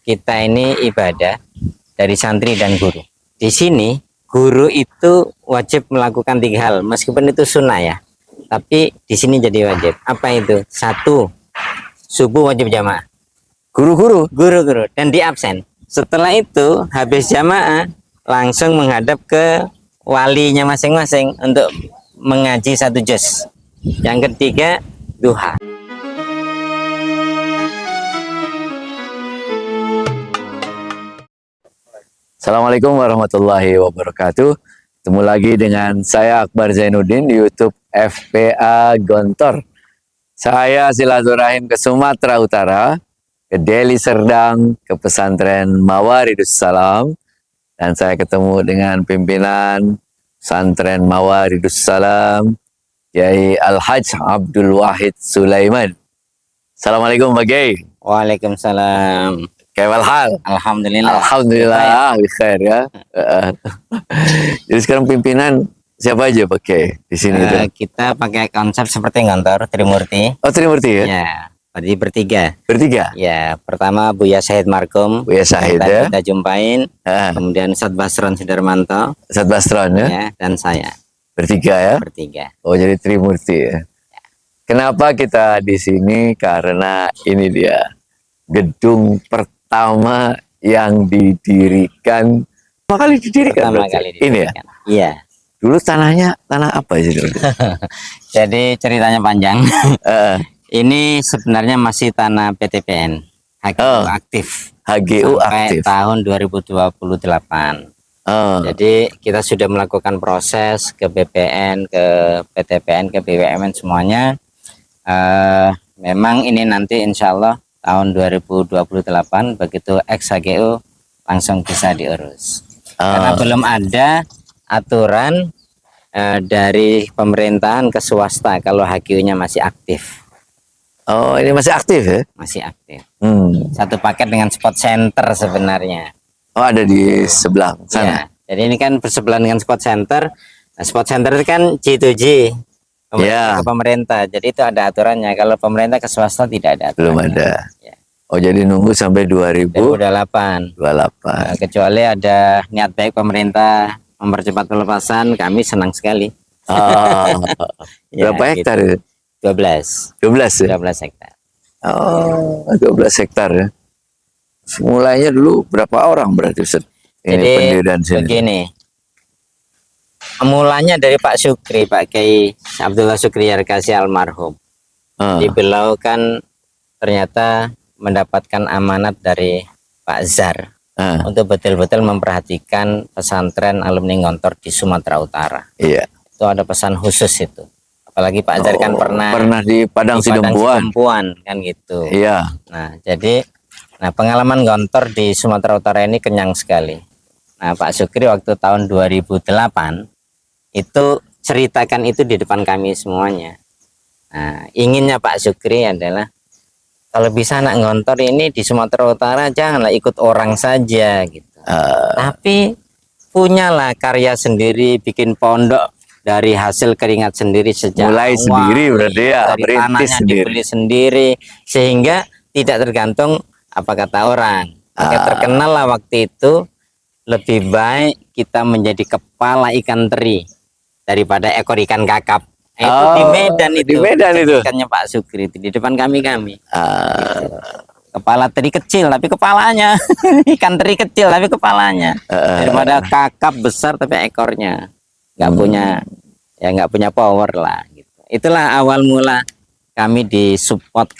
kita ini ibadah dari santri dan guru. Di sini guru itu wajib melakukan 3 hal, meskipun itu sunnah ya. Tapi di sini jadi wajib. Apa itu? 1, subuh wajib jamaah. Guru-guru dan di absen. Setelah itu habis jamaah langsung menghadap ke walinya masing-masing untuk mengaji 1 juz. Yang ketiga, duha. Assalamualaikum warahmatullahi wabarakatuh. Ketemu lagi dengan saya Akbar Zainuddin di YouTube FPA Gontor. Saya silaturahim ke Sumatera Utara, ke Deli Serdang, ke pesantren Mawaridus Salam, dan saya ketemu dengan pimpinan pesantren Mawaridus Salam, Kiai Al-Hajj Abdul Wahid Sulaiman. Assalamualaikum Pak Kiai. Waalaikumsalam. Kayak hal? Alhamdulillah. Alhamdulillah, khair ya. Jadi sekarang pimpinan siapa aja pakai di sini? Kita pakai konsep seperti ngantor Trimurti. Oh, Trimurti ya? Ya, jadi bertiga. Bertiga? Ya, pertama Buya Syahid Markum. Buya Syahid ya. Kita jumpain. Kemudian Ustadz Basron Sudarmanto. Ustadz Basron ya? Ya, dan saya. Bertiga ya? Bertiga. Oh, jadi Trimurti ya. Kenapa kita di sini? Karena ini dia gedung pertama yang didirikan. Pertama kali didirikan ini ya? Iya. Dulu tanah apa sih? Jadi ceritanya panjang. Ini sebenarnya masih tanah PTPN. HGU aktif. HGU sampai aktif. Tahun 2028. Jadi kita sudah melakukan proses ke BPN, ke PTPN, ke BUMN semuanya. Memang ini nanti insya Allah tahun 2028 begitu ex-HGU langsung bisa diurus. Karena belum ada aturan dari pemerintahan ke swasta kalau HGU-nya masih aktif. Oh, ini masih aktif ya? Masih aktif. Satu paket dengan spot center sebenarnya. Oh, ada di sebelah sana. Ya, jadi ini kan bersebelahan dengan spot center. Nah, spot center itu kan G2G. Pemerintah ke pemerintah, jadi itu ada aturannya. Kalau pemerintah ke swasta tidak ada aturannya. Belum ada. Ya. Oh, jadi nunggu sampai 2028. Nah, kecuali ada niat baik pemerintah mempercepat pelepasan, kami senang sekali. Berapa hektar itu? 12. 12 ya? 12 hektar. Oh, 12 hektar ya. Mulainya dulu berapa orang berarti Ustaz? Jadi begini. Mulanya dari Pak Sukri, Pak Kiai Abdullah Sukri Yarkasi almarhum. Di beliau kan ternyata mendapatkan amanat dari Pak Zar untuk betul-betul memperhatikan pesantren alumni Ngontor di Sumatera Utara. Iya. Itu ada pesan khusus itu. Apalagi Pak Zar kan pernah di Padang Sidempuan kan gitu. Iya. Nah, jadi pengalaman Ngontor di Sumatera Utara ini kenyang sekali. Nah, Pak Sukri waktu tahun 2008 itu ceritakan itu di depan kami semuanya. Nah, inginnya Pak Sukri adalah kalau bisa anak Ngontor ini di Sumatera Utara janganlah ikut orang saja gitu. Tapi punyalah karya sendiri, bikin pondok dari hasil keringat sendiri sejak mulai awal, sendiri berarti ya, dari tanahnya dibeli sendiri sehingga tidak tergantung apa kata orang. Maka terkenal lah waktu itu lebih baik kita menjadi kepala ikan teri daripada ekor ikan kakap. Itu di Medan itu. Di Medan itu. Ikannya Pak Sukri itu di depan kami. Kepala teri kecil tapi kepalanya. Ikan teri kecil tapi kepalanya. Daripada kakap besar tapi ekornya nggak punya power lah gitu. Itulah awal mula kami disupport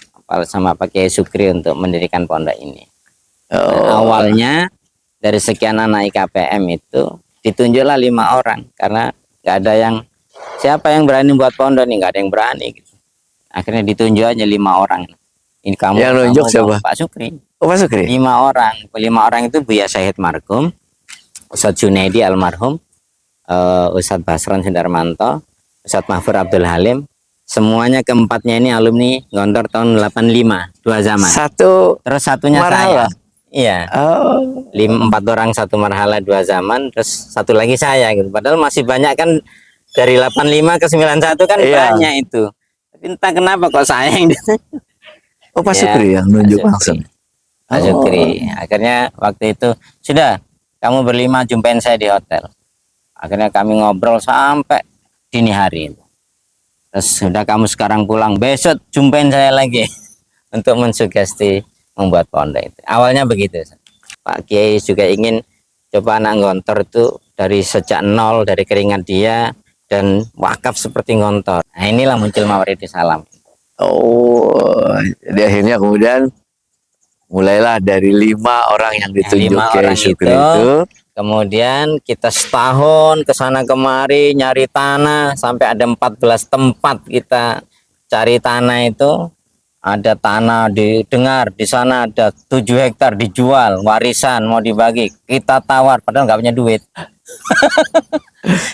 sama Pak Kiai Sukri untuk mendirikan pondok ini. Awalnya dari sekian anak IKPM itu ditunjuklah 5 orang karena nggak ada yang siapa yang berani buat pondok nih, nggak ada yang berani gitu. Akhirnya ditunjuk aja 5 orang. Ini kamu yang nunjuk siapa? Pak Sukri. Oh, Pak Sukri. 5 orang. 5 orang itu Buya Syahid Markum, Ustadz Junaidi almarhum, Ustadz Basron Sudarmanto, Ustadz Mahfur Abdul Halim. Semuanya keempatnya ini alumni Ngontor tahun 85, 2 zaman. Terus satunya saya. Iya. 4 orang 1 marhala 2 zaman, terus 1 lagi saya gitu. Padahal masih banyak kan dari 85 ke 91 kan banyak itu. Tapi entah kenapa kok saya yang Pak Sukri yang nunjuk langsung. Pak Zukri. Akhirnya waktu itu sudah, kamu berlima jumpain saya di hotel. Akhirnya kami ngobrol sampai dini hari. Terus sudah, kamu sekarang pulang, besok jumpain saya lagi untuk mensugesti membuat pondok itu. Awalnya begitu. Pak Kiai juga ingin coba anak Gontor itu dari sejak nol, dari keringat dia, dan wakaf seperti Gontor. Nah, inilah muncul Mawaridus Salam. Oh, jadi akhirnya kemudian mulailah dari 5 orang yang ditunjuk 5 Kiai orang Syukri itu. itu. Kemudian kita setahun ke sana kemari nyari tanah sampai ada 14 tempat kita cari tanah itu. Ada tanah didengar di sana ada 7 hektar dijual, warisan mau dibagi. Kita tawar padahal nggak punya duit.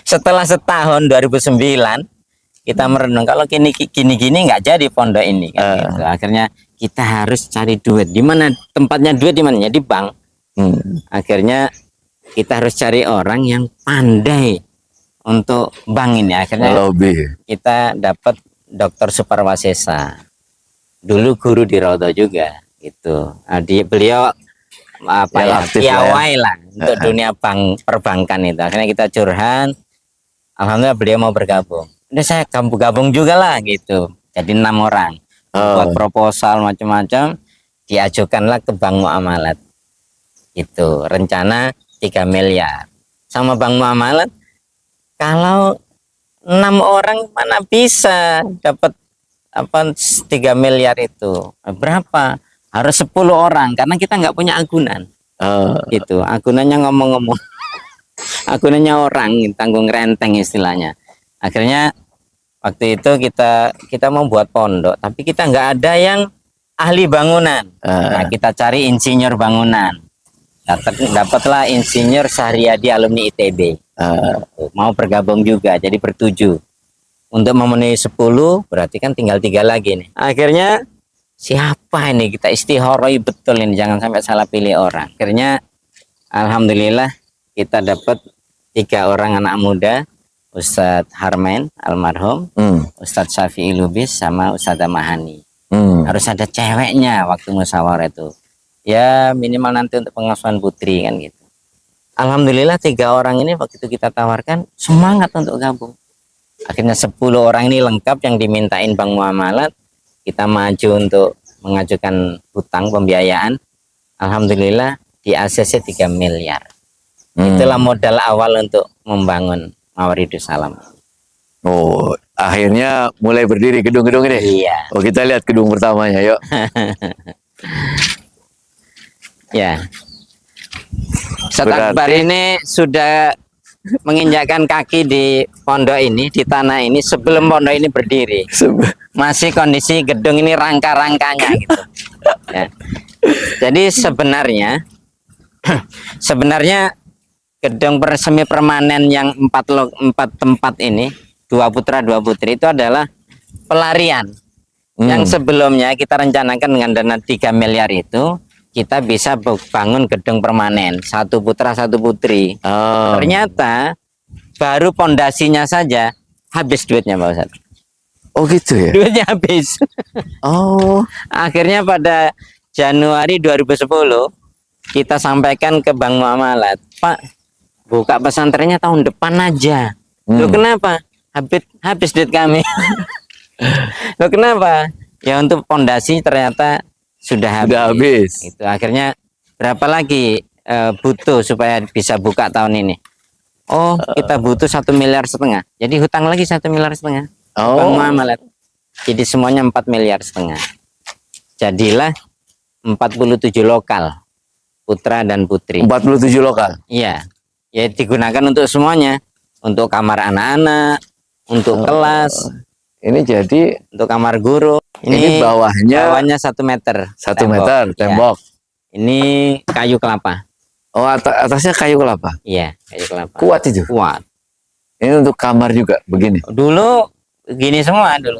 Setelah setahun 2009 kita merenung, kalau gini nggak jadi pondok ini kan gitu. Akhirnya kita harus cari duit. Di mana tempatnya duit, di mana? Di bank. Akhirnya kita harus cari orang yang pandai untuk bank ini. Akhirnya kita dapat Dr. Suparwasesa. Dulu guru di Rodo juga gitu. Beliau apa ya, piawai lah untuk dunia bank perbankan itu. Akhirnya kita curhat. Alhamdulillah beliau mau bergabung. Udah, saya gabung juga lah gitu. Jadi 6 orang. Buat proposal macam-macam, diajukanlah ke Bank Muamalat. Itu rencana 3 miliar. Sama Bank Muamalat, kalau 6 orang mana bisa dapat apa 3 miliar itu? Berapa? Harus 10 orang karena kita nggak punya agunan. Gitu. Agunannya ngomong-ngomong. Agunannya orang, tanggung renteng istilahnya. Akhirnya waktu itu kita mau buat pondok, tapi kita nggak ada yang ahli bangunan. Nah, kita cari insinyur bangunan. Dapatlah Insinyur Sahriyadi, alumni ITB. Mau bergabung juga, jadi ber7. Untuk memenuhi 10 berarti kan tinggal 3 lagi nih. Akhirnya siapa ini, kita istiharoi betul ini, jangan sampai salah pilih orang. Akhirnya alhamdulillah kita dapat 3 orang anak muda, Ustadz Harmain almarhum, Ustadz Syafi'i Lubis, sama Ustadz Mahani. Harus ada ceweknya waktu musyawarah itu. Ya minimal nanti untuk pengasuhan putri kan gitu. Alhamdulillah 3 orang ini waktu itu kita tawarkan semangat untuk gabung. Akhirnya 10 orang ini lengkap yang dimintain Bank Muamalat. Kita maju untuk mengajukan hutang pembiayaan. Alhamdulillah di ACC 3 miliar. Itulah modal awal untuk membangun Mawaridus Salam. Oh, akhirnya mulai berdiri gedung-gedung ini. Iya. Oh, kita lihat gedung pertamanya, yuk. Ya. Ustadz Akbar ini sudah menginjakkan kaki di pondok ini, di tanah ini sebelum pondok ini berdiri. Masih kondisi gedung ini rangka-rangkanya gitu. Ya. Jadi sebenarnya gedung semi permanen yang 4 tempat ini, 2 putra 2 putri, itu adalah pelarian. Yang sebelumnya kita rencanakan dengan dana 3 miliar itu kita bisa bangun gedung permanen 1 putra 1 putri. Ternyata baru pondasinya saja habis duitnya, Pak Ustadz. Oh gitu ya? Duitnya habis. Akhirnya pada Januari 2010 kita sampaikan ke Bank Muamalat, Pak, buka pesantrennya tahun depan aja. Loh kenapa? Habis duit kami. Loh kenapa? Ya untuk pondasi ternyata sudah habis. Itu akhirnya berapa lagi butuh supaya bisa buka tahun ini? Oh, kita butuh 1,5 miliar. Jadi hutang lagi 1,5 miliar. Bank Muamalat. Jadi semuanya 4,5 miliar. Jadilah 47 lokal putra dan putri. 47 lokal. Iya. Ya digunakan untuk semuanya. Untuk kamar anak-anak, untuk kelas. Ini jadi untuk kamar guru. Ini bawahnya 1 meter. 1 meter tembok. Ya. Ini kayu kelapa. Oh, atasnya kayu kelapa. Iya, kayu kelapa. Kuat itu. Kuat. Ini untuk kamar juga begini. Dulu gini semua dulu.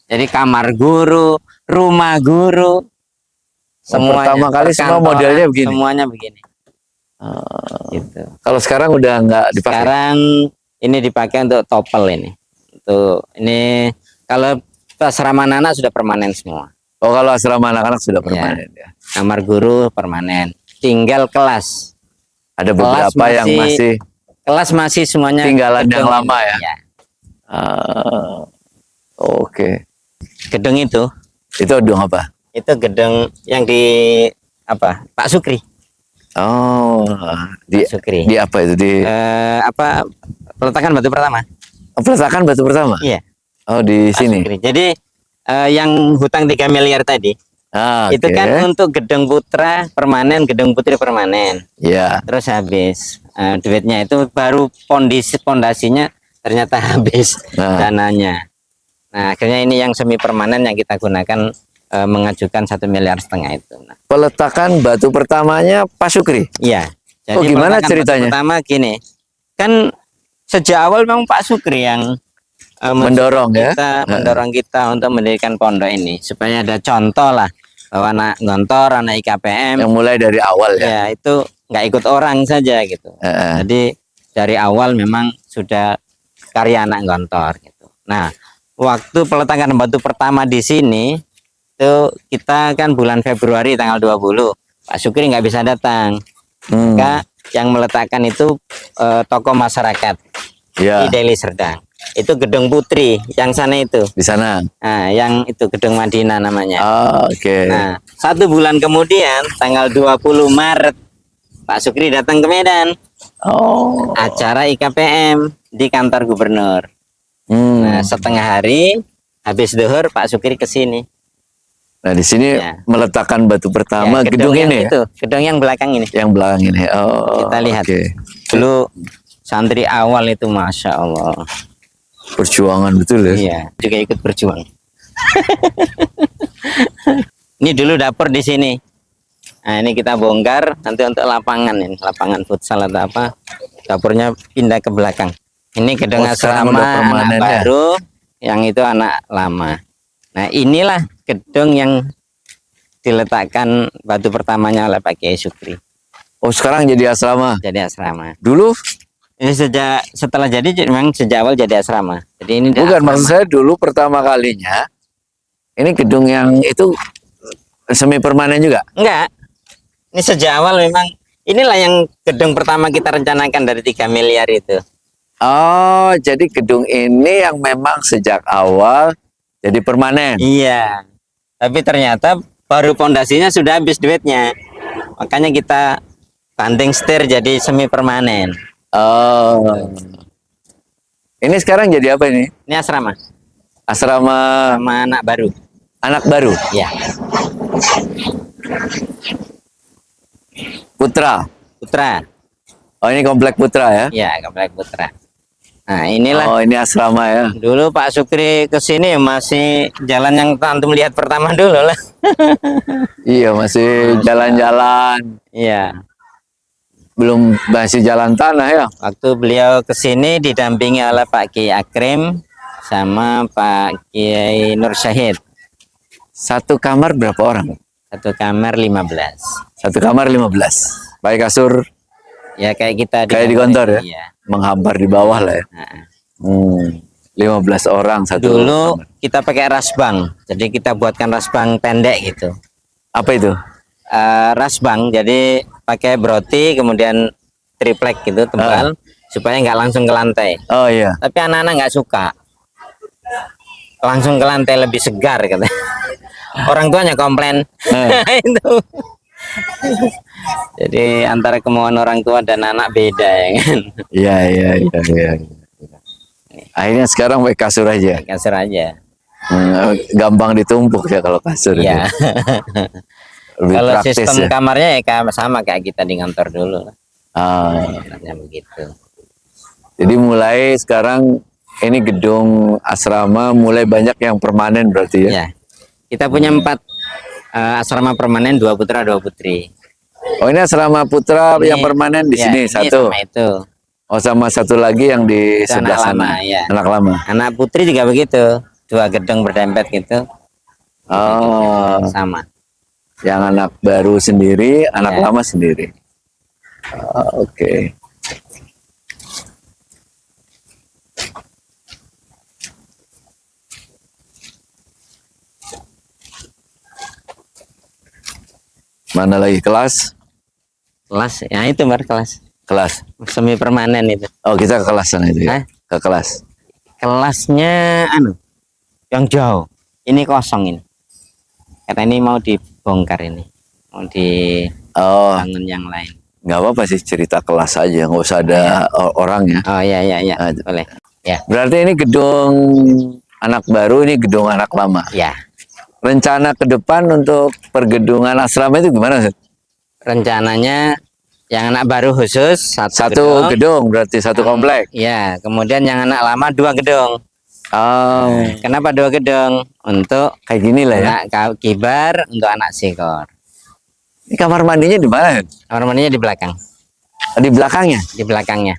Jadi kamar guru, rumah guru. Semuanya. Pertama kali semua modelnya begini. Semuanya begini. Gitu. Kalau sekarang udah nggak dipakai. Sekarang ini dipakai untuk topel ini. Untuk ini kalau asrama anak sudah permanen semua. Oh, kalau asrama anak-anak sudah permanen ya. kamar guru permanen. Tinggal kelas. Ada Kelas beberapa yang masih kelas masih semuanya tinggalan yang gedung lama ini. ya. Ya. Oke. Gedung itu Gedung apa? gedung yang di apa? Pak Sukri. Oh, Pak Sukri. di apa itu? Di Apa peletakan batu pertama? peletakan batu pertama. Iya. Oh, di Pak sini. Sukri. Jadi yang hutang 3 miliar tadi itu Oke. kan untuk gedung putra permanen, gedung putri permanen. Ya. Terus habis duitnya itu baru pondasinya ternyata habis Nah. dananya. Nah akhirnya ini yang semi permanen yang kita gunakan mengajukan 1,5 miliar itu. Nah, Peletakan batu pertamanya Pak Sukri. iya. Jadi Oh, gimana peletakan batu ceritanya? pertama gini, kan sejak awal memang Pak Sukri yang Mendorong ya. mendorong kita untuk mendirikan pondok ini supaya ada contoh lah bahwa anak Gontor, anak IKPM Yang mulai dari awal ya. ya itu nggak ikut orang saja gitu. Jadi dari awal memang sudah karya anak Gontor gitu. Nah, waktu peletakan batu pertama di sini itu kita kan bulan Februari tanggal 20. Pak Sukri nggak bisa datang. Maka yang meletakkan itu tokoh masyarakat Ya. di Deli Serdang. Itu gedung Putri yang sana itu. Di sana. Nah, yang itu gedung Madinah namanya. Oke. Nah, 1 bulan kemudian tanggal 20 Maret Pak Sukri datang ke Medan. Oh. Acara IKPM di kantor gubernur. Nah, setengah hari habis zuhur Pak Sukri ke sini. Nah, di sini Ya. meletakkan batu pertama Ya, gedung yang ini ya? itu, gedung yang belakang ini. Yang belakang ini. Oh. Kita lihat. Oke. Dulu santri awal itu Masya Allah. Perjuangan betul ya. Iya, juga ikut berjuang. Ini dulu dapur di sini. Nah, ini kita bongkar nanti untuk lapangan ini, lapangan futsal atau apa. Dapurnya pindah ke belakang. Ini gedung sekarang asrama udah anak permanen ya? baru, yang itu anak lama. Nah, inilah gedung yang diletakkan batu pertamanya oleh Pak Kiai Sukri. Oh, sekarang jadi asrama. Jadi asrama. Dulu Ini setelah jadi memang sejak awal jadi asrama. Jadi ini bukan, asrama. maksud saya dulu pertama kalinya ini gedung yang itu semi permanen juga. Enggak. Ini sejak awal memang inilah yang gedung pertama kita rencanakan dari 3 miliar itu. Oh, jadi gedung ini yang memang sejak awal jadi permanen. Iya. Tapi ternyata baru pondasinya sudah habis duitnya. Makanya kita banting setir jadi semi permanen. Oh. Ini sekarang jadi apa ini? Ini asrama Asrama sama anak baru. anak baru, Ya, Putra. Putra. Oh, ini komplek Putra ya? Ya, Komplek Putra. Nah, inilah Oh, ini asrama ya. dulu Pak Sukri ke sini masih jalan yang antum lihat pertama dulu lah. Iya, masih jalan-jalan. Iya. Belum, masih jalan tanah ya. Waktu beliau ke sini didampingi oleh Pak Kiai Akrim sama Pak Kiai Nur Syahid. Satu kamar berapa orang? Satu kamar 15. Satu kamar 15. Pakai kasur Ya kayak kita kayak di kantor ya. Iya. Menghampar di bawah lah ya. Nah, 15 orang satu dulu kamar. kita pakai rasbang. Jadi kita buatkan rasbang pendek gitu. Apa itu? Rasbang jadi pakai broti kemudian triplek gitu tebal supaya nggak langsung ke lantai. Oh iya. Tapi anak-anak nggak suka. Langsung ke lantai lebih segar kata. Orang tuanya komplain. Itu. Jadi antara kemauan orang tua dan anak beda ya kan. Iya, iya, iya, iya. Akhirnya sekarang pakai kasur aja. Kasar aja. Gampang ditumpuk ya kalau kasur. Iya. itu. Lebih Kalau praktis sistem ya. kamarnya ya sama kayak kita di kantor dulu. Ah, Sebenarnya begitu. jadi mulai sekarang ini gedung asrama mulai banyak yang permanen berarti ya. Ya. Kita punya 4 asrama permanen, 2 putra 2 putri. Oh, ini asrama putra Ini- yang permanen di ya, sini ini satu. sama itu. Oh, sama satu lagi yang di Itu sebelah anak sana. lama, ya. Anak lama. Anak putri juga begitu. 2 gedung berdempet gitu. Oh, Sama. yang anak baru sendiri, anak Ya. lama sendiri. Oh, oke. Mana lagi kelas? Kelas, ya itu kelas. Kelas. Semi permanen itu. Oh, kita ke kelas sana itu Hah? ya. Ke kelas. Kelasnya yang jauh. Ini kosong ini. Karena ini mau dibongkar ini. Mau Oh, dibangun yang lain. nggak apa-apa sih, cerita kelas aja, nggak usah ada orangnya. Oh iya iya iya. Ah, Boleh. Ya. Berarti ini gedung anak baru, ini gedung anak lama. Ya. Rencana ke depan untuk pergedungan asrama itu gimana, Ustaz? Rencananya yang anak baru khusus Satu gedung berarti satu komplek. Ya, kemudian yang anak lama 2 gedung. Oh, Kenapa 2 gedung? Untuk kayak gini lah ya. anak kibar, untuk anak sikor. Ini kamar mandinya di mana? Kamar mandinya di belakang. Di belakangnya. Di belakangnya.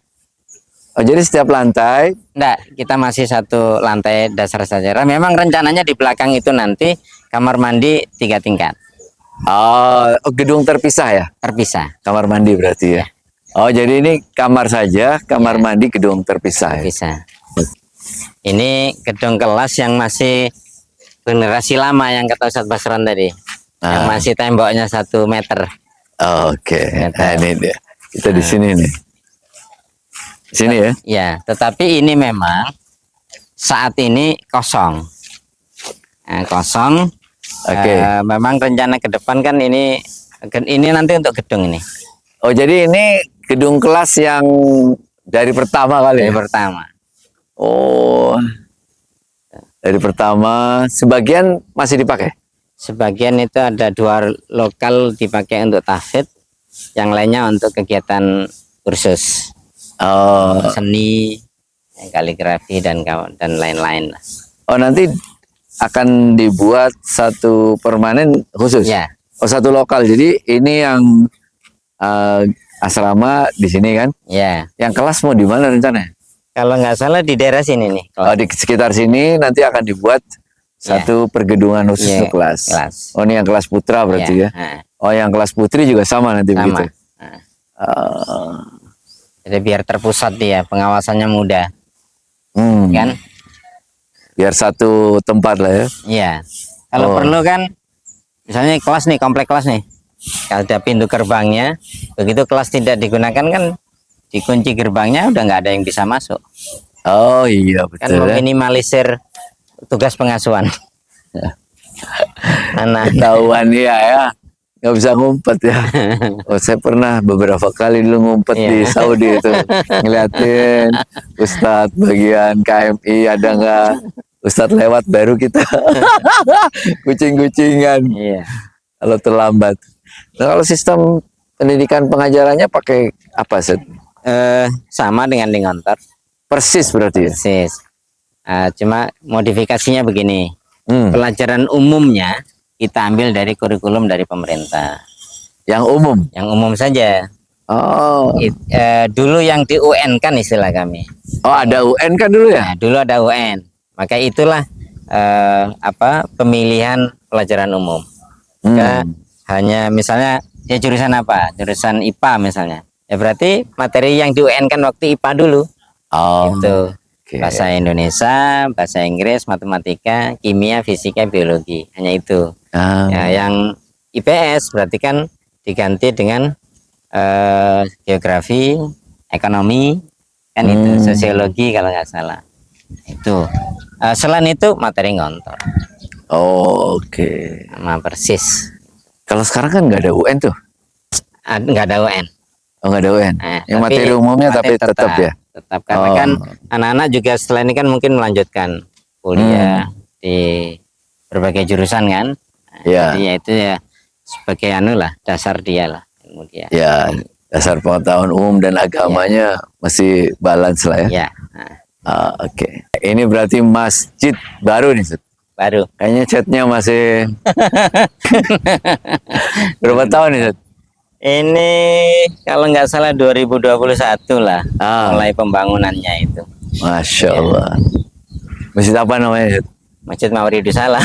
Oh, jadi setiap lantai. Enggak, kita masih 1 lantai dasar saja. Memang rencananya di belakang itu nanti kamar mandi 3 tingkat. Oh, gedung terpisah ya. Terpisah. Kamar mandi berarti ya. Oh, jadi ini kamar saja, kamar mandi gedung terpisah ya. Terpisah. Ini gedung kelas yang masih generasi lama yang kata Ustadz Basron tadi. Yang masih temboknya 1 meter. Oke. Nah, ini dia. Kita di sini nih. Di sini ya. Ya, tetapi ini memang saat ini kosong. Nah, kosong. Oke. Memang rencana ke depan kan ini nanti untuk gedung ini. Oh, jadi ini gedung kelas yang dari pertama kali Dari ya? pertama. Oh. Dari pertama, sebagian masih dipakai. Sebagian itu ada 2 lokal dipakai untuk tahfidz, yang lainnya untuk kegiatan kursus Oh. seni, kaligrafi dan lain-lain. Oh, nanti akan dibuat satu permanen khusus. Ya, Oh, satu lokal. Jadi ini yang asrama di sini kan. ya. Yang kelas mau di mana rencananya? Kalau nggak salah di daerah sini nih. Oh, di sekitar sini nanti akan dibuat satu pergedungan khusus Ya, untuk kelas. kelas. Oh, ini yang kelas putra berarti ya. Nah, Oh, yang kelas putri juga sama nanti sama. begitu. Nah, Oh. jadi biar terpusat dia, pengawasannya mudah, Hmm. kan? Biar satu tempat lah ya. Iya. Kalau Oh. perlu kan, misalnya kelas nih, komplek kelas nih, kalau ada pintu gerbangnya, begitu kelas tidak digunakan kan, dikunci gerbangnya udah nggak ada yang bisa masuk. Oh iya Kan betul ya. meminimalisir tugas pengasuhan. Anak. Ketahuan ya, nggak bisa ngumpet ya. Oh, saya pernah beberapa kali dulu ngumpet Iya. di Saudi itu, ngeliatin Ustadz bagian KMI ada nggak, Ustadz lewat baru kita kucing-kucingan Iya. kalau terlambat. Nah, kalau sistem pendidikan pengajarannya pakai apa Set? Sama dengan di Ngontor, Persis berarti ya? persis. Cuma modifikasinya begini. Hmm. Pelajaran umumnya kita ambil dari kurikulum dari pemerintah, Yang umum. yang umum saja. Oh, Dulu yang di UN kan istilah kami. oh ada UN kan dulu ya? Nah, dulu ada UN. Maka itulah pemilihan pelajaran umum. Maka hanya misalnya ya jurusan apa? Jurusan IPA misalnya. Ya berarti materi yang di UN kan waktu IPA dulu. Oh, Itu oke. bahasa Indonesia, bahasa Inggris, matematika, kimia, fisika, biologi. Hanya itu. Ah. Ya, yang IPS berarti kan diganti dengan geografi, ekonomi, kan itu sosiologi kalau nggak salah. Itu. Selain itu materi Ngontor Oh, oke. sama persis. Kalau sekarang kan nggak ada UN tuh. Nggak ada UN. Oh, nggak ada UN. Nah, Yang tapi materi umumnya tapi materi tetap ya. Tetap karena Oh. kan anak-anak juga setelah ini kan mungkin melanjutkan kuliah di berbagai jurusan kan. Nah, Ya. Jadi ya itu ya sebagai anu lah, dasar dia lah kemudian. Ya, dasar pengetahuan umum dan agamanya masih balance lah ya. Ya, nah, Ah, oke. Ini berarti masjid baru nih, Set. baru. Kayaknya catnya masih berapa tahun nih, Set? Ini kalau nggak salah 2021 lah Ah. mulai pembangunannya itu. Masya Allah. Masjid apa namanya, Set? Masjid Mawaridus Salam.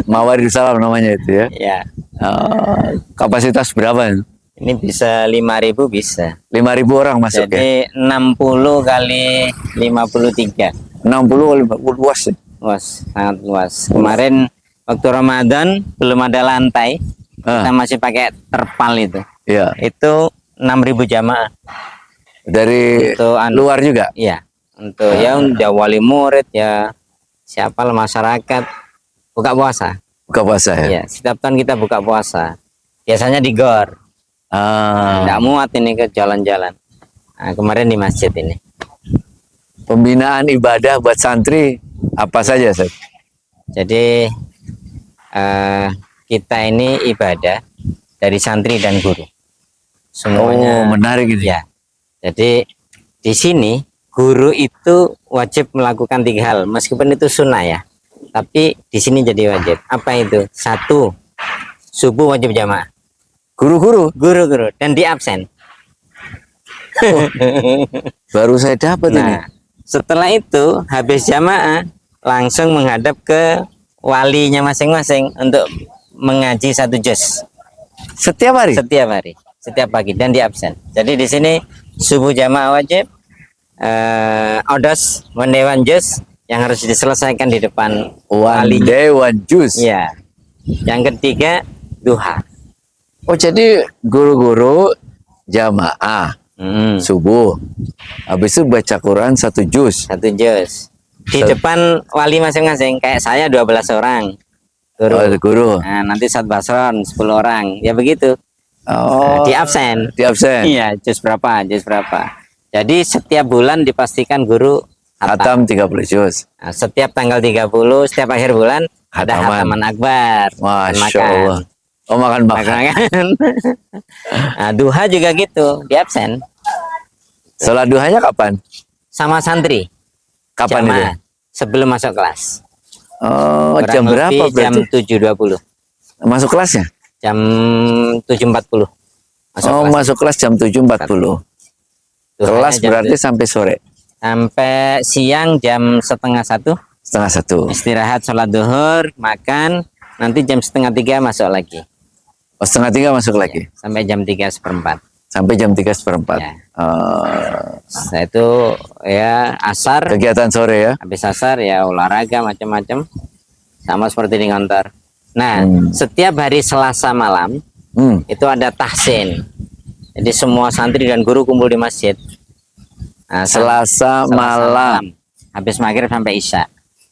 Mawaridus Salam namanya itu ya. Ya, Ah, kapasitas berapa? ini bisa 5.000 bisa. 5.000 orang masuk ya? Jadi 60 kali 53. 60 kali 40 luas ya? Luas, sangat luas. Kemarin waktu Ramadan belum ada lantai. kita masih pakai terpal itu. Ya. Itu 6.000 jamaah. Dari Untuk luar juga. Iya. Untuk ya wali murid ya, siapa masyarakat buka puasa. Buka puasa ya. Iya, setiap tahun kita buka puasa. Biasanya di gor. Nggak muat ini ke jalan-jalan. Nah, kemarin di masjid ini. Pembinaan ibadah buat santri apa saja, Ustaz? Jadi kita ini ibadah dari santri dan guru. Semuanya. Oh, menarik ini. Ya. Jadi di sini guru itu wajib melakukan 3 hal, meskipun itu sunnah ya. Tapi di sini jadi wajib. Apa itu? 1, subuh wajib jamaah. Guru-guru Dan di absen. baru saya dapat ini. Nah, setelah itu habis jamaah langsung menghadap ke walinya masing-masing untuk mengaji 1 juz Setiap hari. setiap pagi dan di absen. Jadi di sini subuh jamaah wajib, odos one juz yang harus diselesaikan di depan One walinya. day one juice. Ya. Yang ketiga duha. Oh, jadi guru-guru jamaah subuh. Habis itu baca Quran 1 juz. 1 juz di depan wali masing-masing. Kayak saya 12 orang guru. Oh, guru. Nah, nanti Ustadz Basron 10 orang. Ya begitu. Oh, Di absen. di absen. Iya, juz berapa? Jadi setiap bulan dipastikan guru Hatam 30 juz. Nah, setiap tanggal 30, setiap akhir bulan ada hataman akbar. Masya Allah. Oh, makan. Makan. Nah, duha juga gitu, di absen. Sholat duhanya kapan? Sama santri. Kapan Jamaah, itu? sebelum masuk kelas. Oh, Kurang jam berapa lebih jam berarti? 7.20. Masuk kelasnya? Jam 7.40. Masuk kelas jam 7.40. Kelas berarti sampai sore? Sampai siang jam 12:30. 12:30. Istirahat, sholat duhur, makan. Nanti jam 2:30 masuk lagi. Oh, 2:30 masuk lagi? Sampai jam 3:15. Sampai jam 3:15. Ya. Setelah itu ya asar. Kegiatan sore ya? Habis asar ya olahraga macam-macam. Sama seperti di kantor. Nah, setiap hari Selasa malam itu ada tahsin. Jadi semua santri dan guru kumpul di masjid. Nah, Selasa malam. Habis maghrib sampai isya.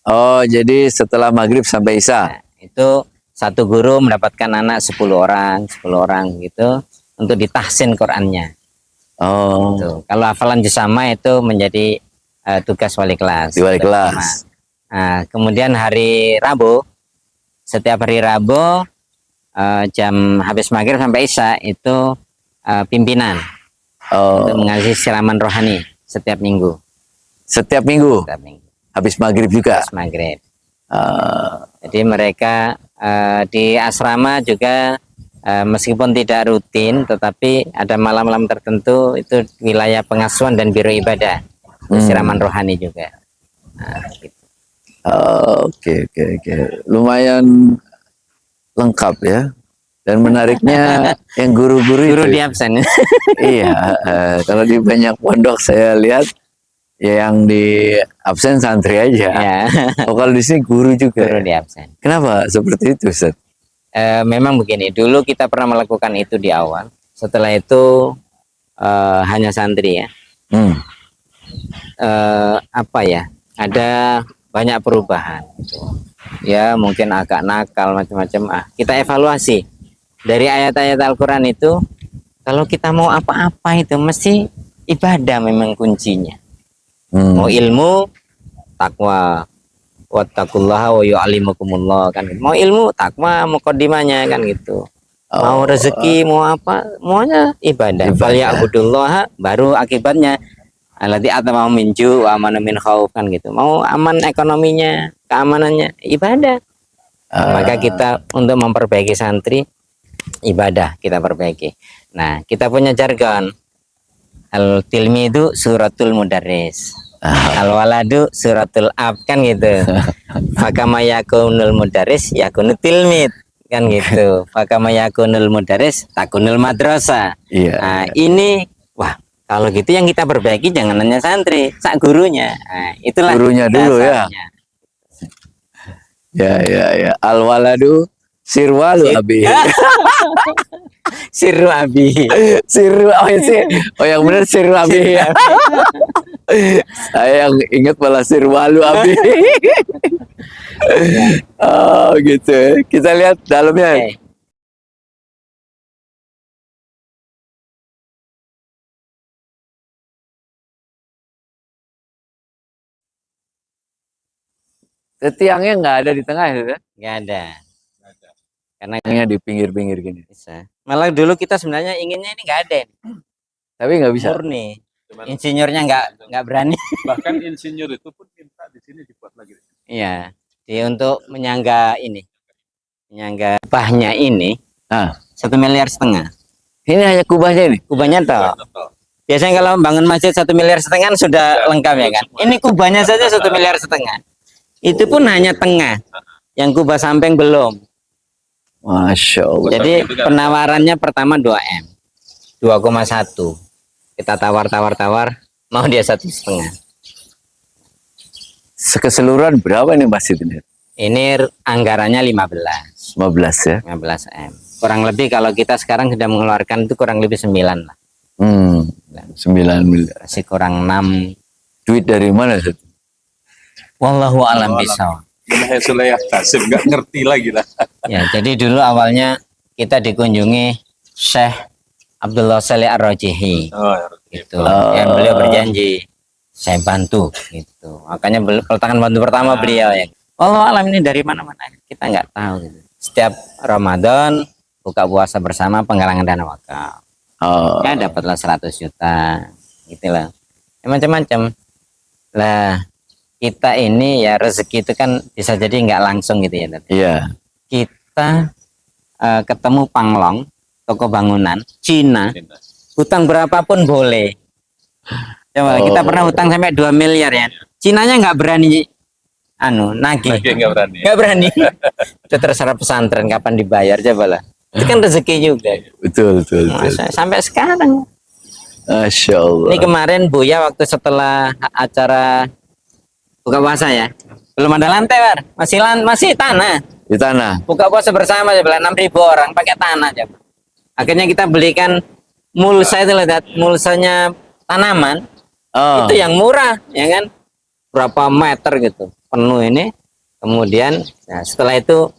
Oh, jadi setelah maghrib sampai isya. Nah, itu satu guru mendapatkan anak 10 orang gitu untuk ditahsin Qurannya. Oh. Tuh. Kalau hafalan juz amma itu menjadi tugas wali kelas. Di wali kelas. Nah, kemudian hari Rabu, setiap hari Rabu jam habis maghrib sampai isya itu pimpinan untuk mengaji siraman rohani setiap minggu. Setiap minggu. Habis maghrib juga. Habis maghrib. Jadi mereka di asrama juga meskipun tidak rutin, tetapi ada malam-malam tertentu itu wilayah pengasuhan dan biro ibadah, siraman rohani juga. Nah, gitu. Oke. Lumayan lengkap ya. Dan menariknya yang guru-guru Guru itu. di absen. Iya, kalau di banyak pondok saya lihat ya yang di absen santri aja. Ya. Oh, kalau di sini guru juga. Guru di absen. Kenapa seperti itu, Ustaz? Memang begini, dulu kita pernah melakukan itu di awal. Setelah itu hanya santri ya. Apa ya? Ada banyak perubahan. Gitu. Ya mungkin agak nakal macam-macam. Kita evaluasi dari ayat-ayat Al-Quran itu. Kalau kita mau apa-apa itu mesti ibadah memang kuncinya. Mau ilmu, takwa, wattaqullaha wa yu'allimukumullah kan. Mau ilmu, takwa, muqaddimahnya kan gitu. Mau rezeki, mau apa, maunya ibadah. Fal ya'budullaha, baru akibatnya alladzi atama minju wa amana min khauf kan gitu. Mau aman ekonominya, keamanannya, ibadah. Maka kita untuk memperbaiki santri, ibadah kita perbaiki. Nah, kita punya jargon. Al-tilmidu suratul mudarris. Al-waladu suratul ab kan gitu. Fakama yakunul mudarris yakunul tilmid kan gitu. Fakama yakunul mudarris takunul madrasah. Nah, ini wah, kalau gitu yang kita perbaiki jangan hanya santri, sak gurunya. Nah, itulah gurunya dulu dasarnya. Ya. Al-waladu sirwalu abi. Siru Abi. Siru, oh, oh yang benar Siru Abi. Ya. Saya yang ingat malah Sirwalu Abi. Oh gitu ya. Kita lihat dalamnya. Oke. Tiangnya nggak ada di tengah ya? Nggak ada. Karena Tiangnya di pinggir-pinggir gini. bisa. Malah dulu kita sebenarnya inginnya ini nggak ada. Tapi nggak bisa. Murni. Insinyurnya nggak berani. Bahkan insinyur itu pun minta di sini dibuat lagi. Iya. Jadi untuk menyangga ini, menyangga kubahnya ini, Ah, 1,5 miliar. ini hanya kubahnya ini. Kubahnya toh. Biasanya kalau bangun masjid 1,5 miliar sudah lengkap ya kan. Ini kubahnya saja 1,5 miliar. Itu pun hanya tengah. Yang kubah samping belum. Masya Allah. Jadi penawarannya pertama 2M. 2,1. Kita tawar, mau dia 1,5. Keseluruhan berapa ini masjid ini? Ini anggarannya 15. 15 ya. 15M. Kurang lebih kalau kita sekarang sudah mengeluarkan itu kurang lebih 9 lah. 9 miliar. Masih kurang 6. Duit dari mana? Ustaz? Wallahu alam bisawab. Benar Sulaiman Kasim nggak ngerti lagi lah. Ya, jadi dulu awalnya kita dikunjungi Syekh Abdullah Saleh Ar-Rajihi gitu. Yang beliau berjanji saya bantu gitu. Makanya peletakan batu pertama beliau ya. Allah alam ini dari mana-mana kita nggak tahu gitu. Setiap Ramadan buka puasa bersama penggalangan dana wakaf. Ya dapatlah 100 juta gitulah. Ya, macam-macam. Lah kita ini ya rezeki itu kan bisa jadi nggak langsung gitu ya. Iya. Kita ketemu Panglong, toko bangunan Cina, hutang berapapun boleh. Coba kita pernah hutang sampai 2 miliar ya. Cinanya nggak berani nagih. Nggak berani. Nggak berani. Itu terserah pesantren kapan dibayar coba lah. Itu kan rezeki juga. Betul. Sampai sekarang. Masya Allah. Ini kemarin Buya waktu setelah acara buka puasa ya. Belum ada lantai, War. Masih tanah. Di tanah. Buka puasa bersama sebelah 6.000 orang pakai tanah aja. Akhirnya kita belikan mulsa itu lihat mulsanya tanaman. Itu yang murah ya kan. Berapa meter gitu. Penuh ini. Kemudian setelah itu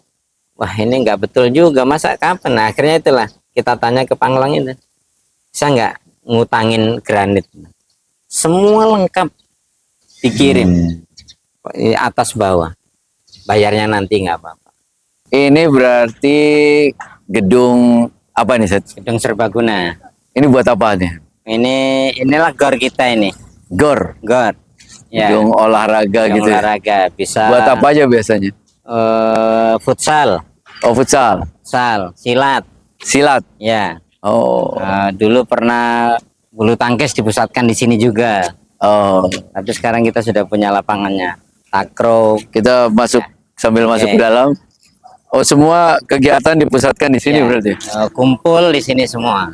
wah ini nggak betul juga masa kapan. Nah, akhirnya itulah kita tanya ke Panglong itu. Bisa nggak ngutangin granit? Semua lengkap dikirim. Atas bawah. Bayarnya nanti nggak apa-apa. Ini berarti gedung apa nih, Set? Gedung serbaguna. Ini buat apa nih? Inilah gor kita ini. Gor. Ya. Gedung olahraga Gedung gitu. Ya? olahraga bisa. Buat apa aja biasanya? Futsal. Oh, futsal. Silat. Silat. Ya. Oh. Dulu pernah bulu tangkis dipusatkan di sini juga. Oh. Tapi sekarang kita sudah punya lapangannya. Takraw. Kita masuk sambil masuk ke dalam. Oh, semua kegiatan dipusatkan di sini berarti. Kumpul di sini semua.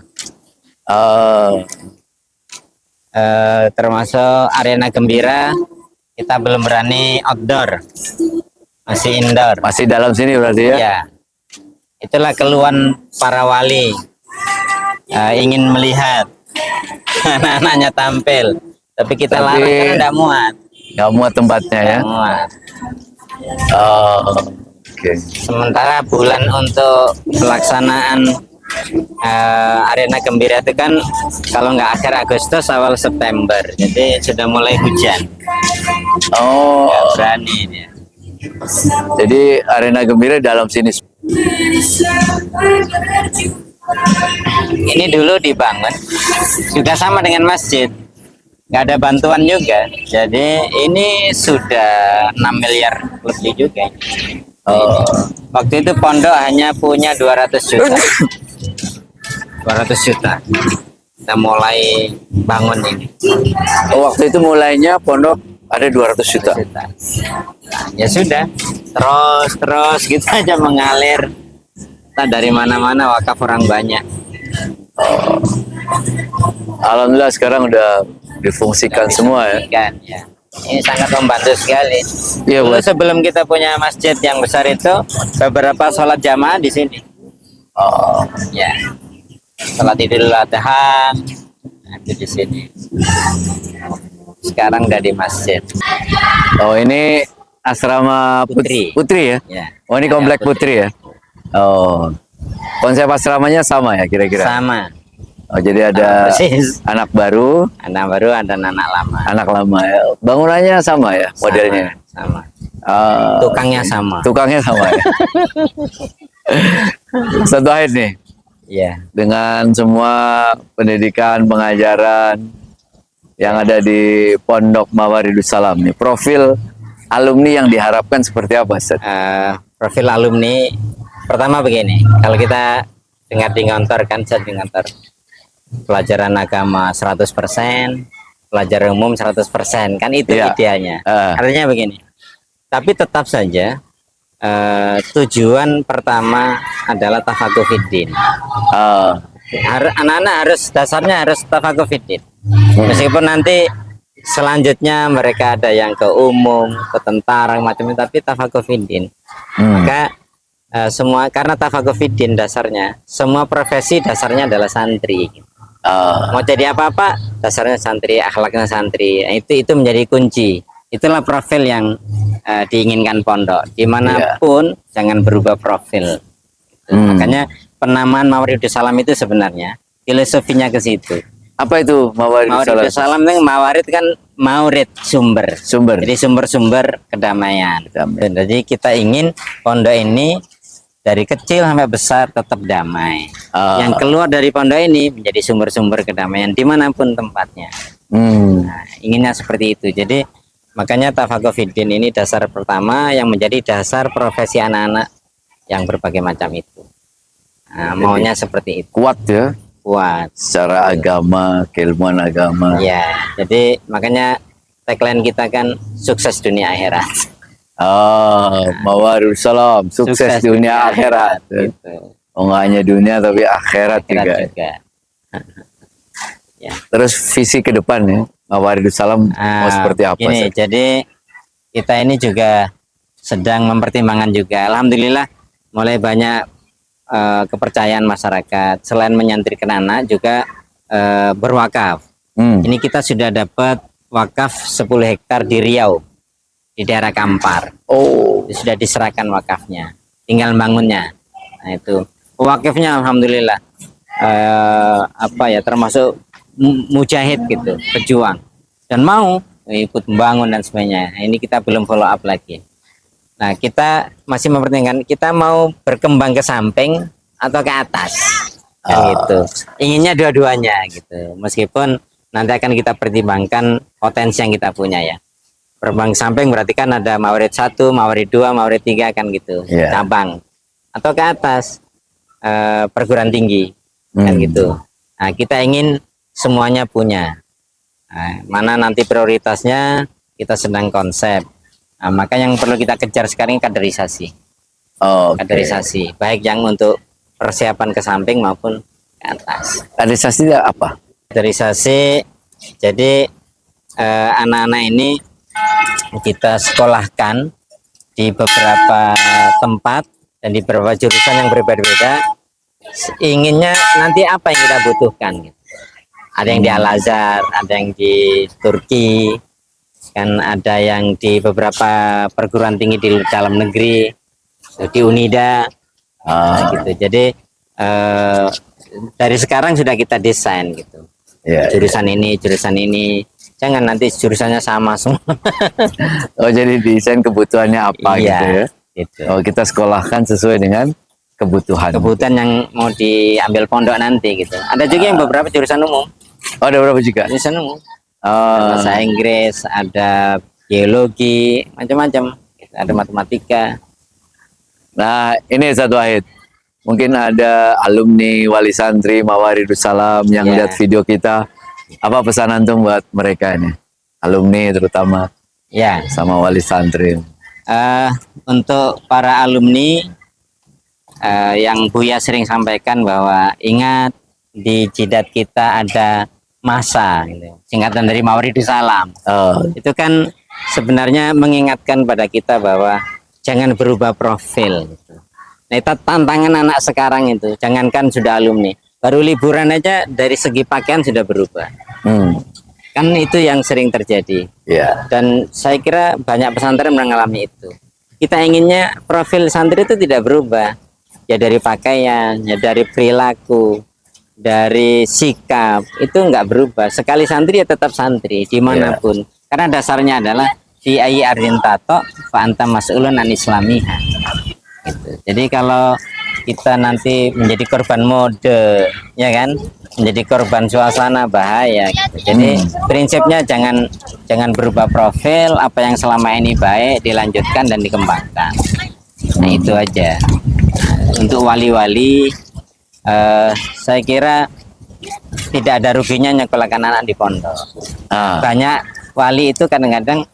Termasuk arena gembira. Kita belum berani outdoor. Masih indoor. Masih dalam sini berarti ya? Ya. Itulah keluhan para wali. Ingin melihat anak-anaknya tampil. Tapi kita larang karena tidak muat. Nggak muat tempatnya ya? Nggak muat. Oke. Sementara bulan untuk pelaksanaan arena gembira itu kan kalau nggak akhir Agustus awal September. Jadi sudah mulai hujan. Nggak berani dia. Jadi arena gembira dalam sini. Ini dulu dibangun juga sama dengan masjid. Nggak ada bantuan juga. Jadi ini sudah 6 miliar lebih juga. Waktu itu pondok hanya punya 200 juta. 200 juta. Kita mulai bangun ini. Waktu itu mulainya pondok ada 200 juta. Nah, ya sudah. Terus gitu aja mengalir. Kita dari mana-mana wakaf orang banyak. Alhamdulillah sekarang udah difungsikan semua ya. Kan, ya. Ini sangat membantu sekali. Iya, Dulu buat sebelum kita punya masjid yang besar itu, beberapa sholat jamaah di sini. Oh, Ya. Salat Idul Adha nah, itu di sini. Sekarang udah di masjid. oh ini asrama Putri. Putri ya? Ya. Oh ini komplek Putri ya? Oh, konsep asramanya sama ya kira-kira? Sama. Oh jadi ada Persis. anak baru, Anak baru ada anak lama. anak lama ya. Bangunannya sama ya modelnya? Sama. Ah, Tukangnya sama. tukangnya sama ya? Satu akhir nih, Iya. dengan semua pendidikan, pengajaran yang ada di Pondok Mawaridus Salam nih, profil alumni yang diharapkan seperti apa, Ustaz? Profil alumni pertama begini, kalau kita dengar di kantor kan, saya di kantor pelajaran agama 100%, pelajaran umum 100%, kan itu Iya. idealnya. Ah. Artinya begini, tapi tetap saja tujuan pertama adalah tafakuh fiddin. Ah, Anak-anak harus dasarnya harus tafakuh fiddin. Meskipun nanti selanjutnya mereka ada yang ke umum, ke tentara macam itu, tapi tafakuh fiddin. Maka semua karena tafakuh fiddin dasarnya, semua profesi dasarnya adalah santri. Mau jadi apa-apa dasarnya santri, akhlaknya santri. Nah, itu menjadi kunci. Itulah profil yang diinginkan pondok. Dimanapun jangan berubah profil. Makanya penamaan Mawaridus Salam itu sebenarnya filosofinya ke situ. apa itu Mawaridus Salam? Mawaridus Salam itu mawarid kan maurid sumber. Sumber. Jadi sumber-sumber kedamaian. Jadi kita ingin pondok ini dari kecil sampai besar tetap damai. Yang keluar dari pondok ini menjadi sumber-sumber kedamaian dimanapun tempatnya. Nah, inginnya seperti itu. Jadi makanya tafakuh fiddin ini dasar pertama yang menjadi dasar profesi anak-anak yang berbagai macam itu. Nah, maunya seperti itu. Kuat ya, Kuat. secara agama, keilmuan agama. Ya, jadi makanya tagline kita kan sukses dunia akhirat. Mawaridus Salam, sukses dunia akhirat. Gitu. Oh, nggak hanya dunia tapi akhirat juga. Ya. Terus visi ke depan ya, Mawaridus Salam mau seperti apa? Ini, Ustaz? jadi kita ini juga sedang mempertimbangkan juga. Alhamdulillah mulai banyak kepercayaan masyarakat. Selain menyantrikan anak juga berwakaf. Ini kita sudah dapat wakaf 10 hektar di Riau, di daerah Kampar. Oh, Itu sudah diserahkan wakafnya, tinggal bangunnya. Nah itu wakafnya alhamdulillah apa ya, termasuk mujahid gitu, pejuang dan mau ikut membangun dan sebagainya. Nah, ini kita belum follow up lagi. Nah kita masih mempertimbangkan kita mau berkembang ke samping atau ke atas kan gitu. Inginnya dua-duanya gitu, meskipun nanti akan kita pertimbangkan potensi yang kita punya ya. Berkembang ke samping berarti kan ada Mawarid 1, Mawarid 2, Mawarid 3 kan gitu, cabang. Atau ke atas perguruan tinggi kan gitu. Nah kita ingin semuanya punya. Nah, mana nanti prioritasnya kita sedang konsep. Nah, maka yang perlu kita kejar sekarang kaderisasi. Kaderisasi baik yang untuk persiapan ke samping maupun ke atas. kaderisasi itu apa? Kaderisasi jadi anak-anak ini kita sekolahkan di beberapa tempat dan di beberapa jurusan yang berbeda-beda. Inginnya nanti apa yang kita butuhkan gitu. Ada yang di Al-Azhar, ada yang di Turki, kan ada yang di beberapa perguruan tinggi di dalam negeri, di Unida, gitu. Jadi dari sekarang sudah kita desain gitu. Jurusan ini, jangan nanti jurusannya sama semua. Oh, jadi desain kebutuhannya apa gitu ya? Gitu. Oh, kita sekolahkan sesuai dengan kebutuhan. Kebutuhan yang mau diambil pondok nanti gitu. Ada juga yang beberapa jurusan umum. Oh, ada berapa juga? Jurusan umum. Bahasa Inggris, ada geologi, macam-macam. Ada matematika. Nah, ini satu Wahid. Mungkin ada alumni wali santri Mawaridus Salam yang lihat video kita. Apa pesan antum buat mereka ini? Alumni terutama. Ya. Sama wali santri. Untuk para alumni yang Buya sering sampaikan bahwa ingat di jidat kita ada masa, gitu. Singkatan dari Mawaridus Salam. Itu kan sebenarnya mengingatkan pada kita bahwa jangan berubah profil. Gitu. Nah, itu tantangan anak sekarang itu. Jangankan sudah alumni, baru liburan aja dari segi pakaian sudah berubah. Kan itu yang sering terjadi. Ya. Dan saya kira banyak pesantren mengalami itu. Kita inginnya profil santri itu tidak berubah. Ya dari pakaian, ya dari perilaku, dari sikap, itu nggak berubah. Sekali santri ya tetap santri dimanapun. Karena dasarnya adalah fi ayyi ardin tato fa anta mas'ulun an islamiha. Gitu. Jadi kalau kita nanti menjadi korban mode, ya kan, menjadi korban suasana, bahaya. Gitu. Jadi prinsipnya jangan berubah profil, apa yang selama ini baik dilanjutkan dan dikembangkan. Nah itu aja. Untuk wali-wali, saya kira tidak ada ruginya nyekolahkan anak di pondok. Banyak wali itu kadang-kadang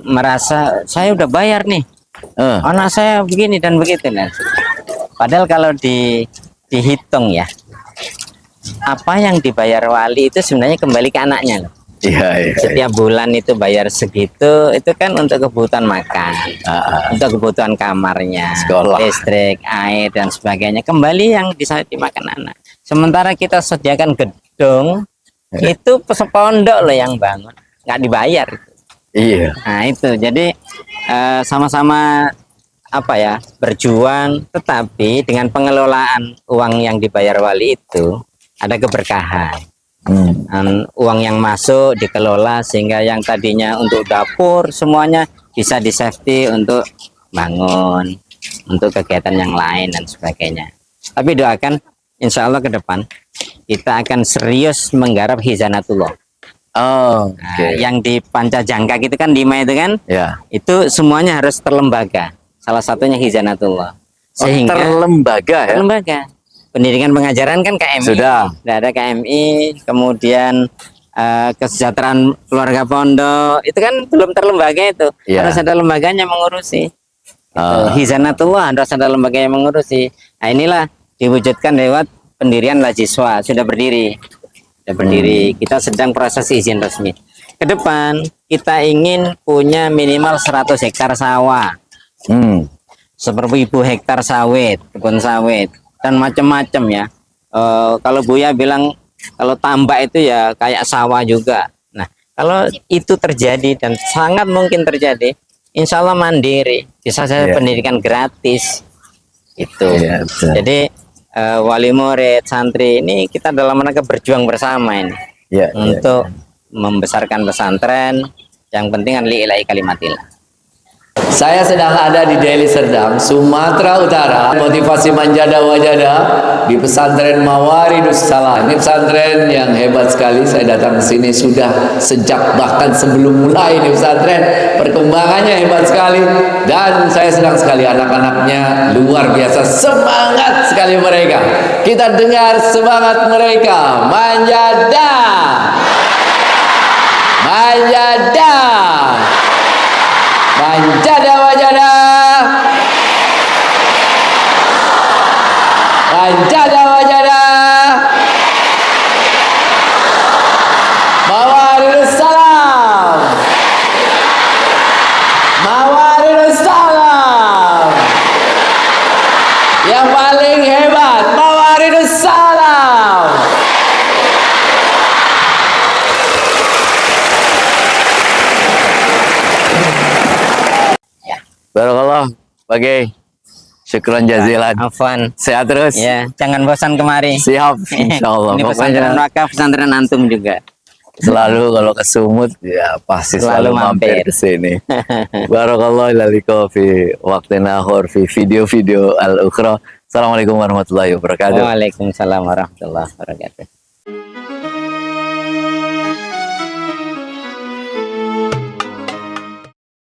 merasa saya udah bayar nih, anak saya begini dan begitu. Nah, padahal kalau dihitung ya, apa yang dibayar wali itu sebenarnya kembali ke anaknya loh. Iya. Setiap bulan itu bayar segitu, itu kan untuk kebutuhan makan, untuk kebutuhan kamarnya, sekolah, listrik, air dan sebagainya. Kembali yang bisa dimakan anak. Sementara kita sediakan gedung, itu pondok loh yang bangun, nggak dibayar. Iya. Nah itu, jadi sama-sama apa ya, berjuang, tetapi dengan pengelolaan uang yang dibayar wali itu ada keberkahan. Uang yang masuk dikelola sehingga yang tadinya untuk dapur semuanya bisa di safety untuk bangun, untuk kegiatan yang lain dan sebagainya. Tapi doakan insya Allah ke depan kita akan serius menggarap Hizanatullah. Yang di Pancajangka itu kan 5 itu kan, itu semuanya harus terlembaga. Salah satunya Hizanatullah. Sehingga terlembaga ya. Terlembaga. Pendidikan pengajaran kan KMI, sudah ada KMI, kemudian kesejahteraan keluarga pondok itu kan belum terlembaga itu, harus ada lembaganya mengurusi. Hizanatullah harus ada lembaga yang mengurusi. Nah inilah diwujudkan lewat pendirian Lajiswa, sudah berdiri, kita sedang proses izin resmi. Ke depan kita ingin punya minimal 100 hektar sawah, 1000 hektar sawit, kebun sawit dan macam-macam ya. Kalau Buya bilang kalau tambak itu ya kayak sawah juga. Nah kalau itu terjadi dan sangat mungkin terjadi, insya Allah mandiri, bisa saya pendidikan gratis itu. Jadi wali murid, santri ini kita dalam rangka berjuang bersama ini untuk membesarkan pesantren. Yang penting kan li'ilai kalimatillah. Saya sedang ada di Deli Serdang, Sumatera Utara. Motivasi Manjada Wajada di pesantren Mawaridus Salam. Ini pesantren yang hebat sekali. Saya datang ke sini sudah sejak bahkan sebelum mulai ini pesantren. Perkembangannya hebat sekali. Dan saya senang sekali anak-anaknya luar biasa. Semangat sekali mereka. Kita dengar semangat mereka. Manjada. Manjada. Manjada Wajada, Manjada Wajada, Mawaridus Salam, Mawaridus Salam, yang paling hebat Mawaridus Salam. Barakallah, bagai syukran jazilan. Afwan. Sehat terus. Ya, jangan bosan kemari. Siap, insyaallah. Ini pesantren wakaf, pesantren antum juga. Selalu kalau ke Sumut ya pasti selalu mampir ke sini. Barakallah lalika fi waqtina akhir fi video-video al-ukhra. Assalamualaikum warahmatullahi wabarakatuh. Waalaikumsalam warahmatullahi wabarakatuh.